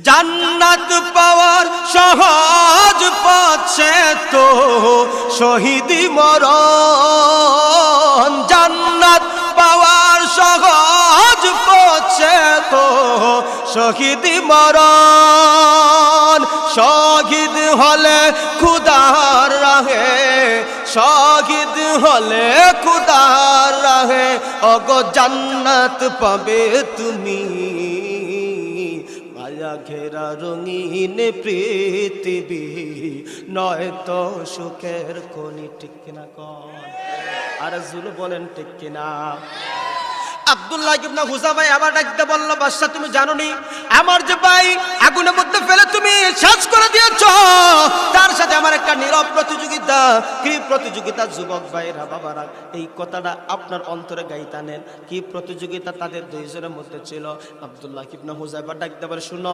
জান্নাত পাওয়ার সহজ পথে তো শহীদি মরণ, জান্নাত পাওয়ার সহজ পথে তো শহীদি মরণ। শহীদ হলে খুদার রাহে, শহীদ হলে খুদার রাহে, ওগো জান্নাত পাবে তুমি। মায়া ঘেরা রঙিন পৃথিবী নয় তো সুখের খনি, ঠিক কিনা কন? আর জুল বলেন ঠিক কিনা? আব্দুল্লাহ ইবনে হুযাফা আবার ডাকতে বলল, বাদশা তুমি জানো নি আমার যে ভাই আগুনের মধ্যে ফেলে তুমি শেষ করে দিয়েছো, তার সাথে আমার একটা নীরব প্রতিযোগিতা। কি প্রতিযোগিতা? যুবক ভাইরা বাবারা, এই কথাটা আপনার অন্তরে গাইতা নেন। কি প্রতিযোগিতা তাদের দুইজনের মধ্যে ছিল? আব্দুল্লাহ ইবনে হুযাফা ডাকতে বলে, শুনো